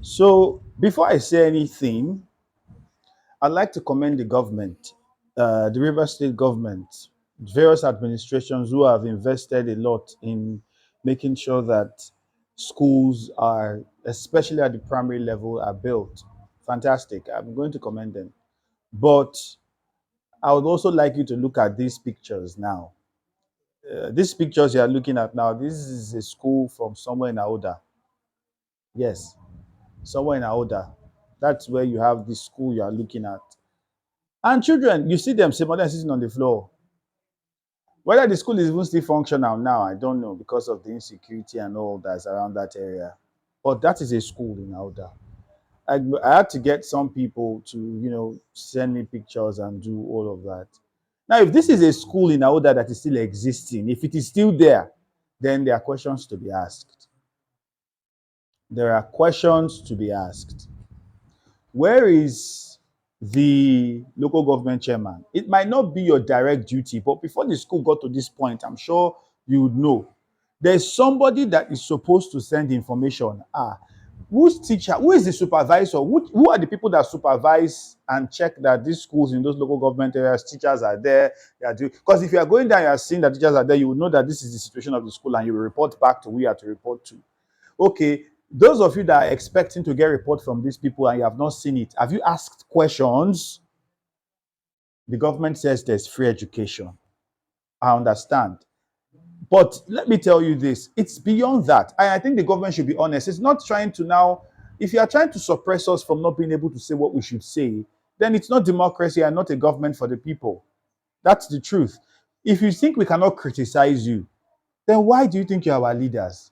So, before I say anything, I'd like to commend the government, the River State government, various administrations who have invested a lot in making sure that schools are, especially at the primary level, are built. Fantastic. I'm going to commend them. But I would also like you to look at these pictures now. These pictures you are looking at now, this is a school from somewhere in Ahoada. Yes, somewhere in Ahoada. That's where you have the school you are looking at. And children, you see them, some of them sitting on the floor. Whether the school is even still functional now, I don't know because of the insecurity and all that's around that area. But that is a school in Auda. I had to get some people to, send me pictures and do all of that. Now, if this is a school in Auda that is still existing, if it is still there, then there are questions to be asked. There are questions to be asked. Where is the local government chairman? It might not be your direct duty, but before the school got to this point, I'm sure you would know. There's somebody that is supposed to send information. Who's teacher? Who is the supervisor? Who are the people that supervise and check that these schools in those local government areas, teachers are there? Because if you are going down, you are seeing that teachers are there, you will know that this is the situation of the school and you will report back to who you have to report to. Okay, those of you that are expecting to get report from these people and you have not seen it, have you asked questions? The government says there's free education. I understand. But let me tell you this, it's beyond that. I think the government should be honest. It's not trying to now, if you are trying to suppress us from not being able to say what we should say, then it's not democracy and not a government for the people. That's the truth. If you think we cannot criticize you, then why do you think you're our leaders?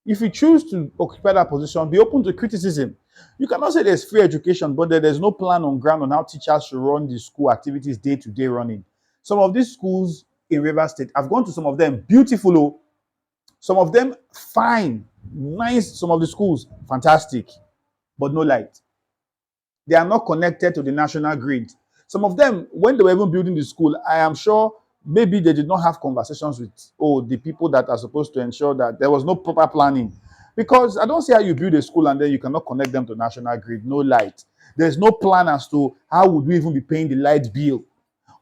If you choose to occupy that position, be open to criticism. You cannot say there's free education, but there's no plan on ground on how teachers should run the school activities day to day running. Some of these schools in River State, I've gone to some of them, beautiful, oh. Some of them fine, nice. Some of the schools, fantastic, but no light. They are not connected to the national grid. Some of them, when they were even building the school, I am sure maybe they did not have conversations with the people that are supposed to ensure that there was no proper planning. Because I don't see how you build a school and then you cannot connect them to national grid, no light. There's no plan as to how would we even be paying the light bill.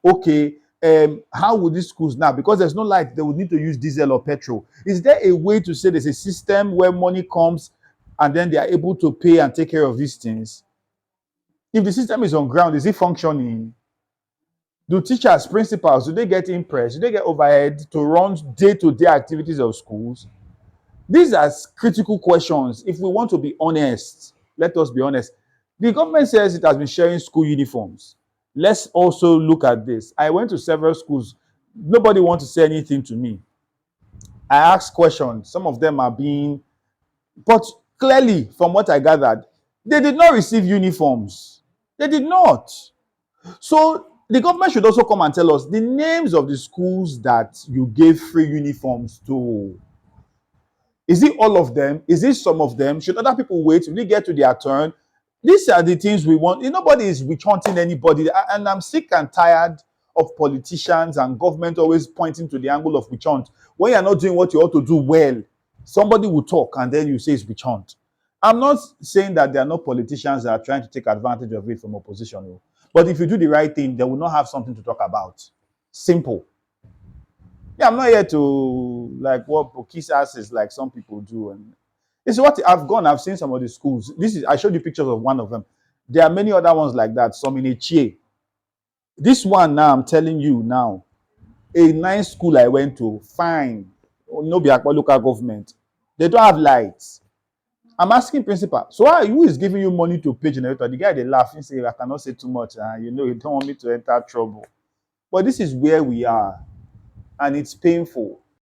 Okay, how would these schools now, because there's no light, they would need to use diesel or petrol. Is there a way to say there's a system where money comes and then they are able to pay and take care of these things? If the system is on ground, is it functioning? Do teachers, principals, do they get impressed? Do they get overhead to run day-to-day activities of schools? These are critical questions. If we want to be honest, let us be honest. The government says it has been sharing school uniforms. Let's also look at this. I went to several schools. Nobody wants to say anything to me. I asked questions. Some of them are being, but clearly, from what I gathered, they did not receive uniforms. They did not. So the government should also come and tell us the names of the schools that you gave free uniforms to. Is it all of them? Is it some of them? Should other people wait? Will they get to their turn? These are the things we want. Nobody is witch-hunting anybody. And I'm sick and tired of politicians and government always pointing to the angle of witch-hunt. When you're not doing what you ought to do well, somebody will talk and then you say it's witch-hunt. I'm not saying that there are no politicians that are trying to take advantage of it from opposition. But if you do the right thing, they will not have something to talk about. Simple. Yeah, I'm not here to like what kiss asses like some people do. And it's what I've seen some of the schools. I showed you pictures of one of them. There are many other ones like that. Some in Echie. This one now, I'm telling you now, a nice school I went to, fine. No be Akwa local government. They don't have lights. I'm asking principal, so who is giving you money to pay generator? The guy they laugh and say, I cannot say too much. You don't want me to enter trouble. But this is where we are. And it's painful.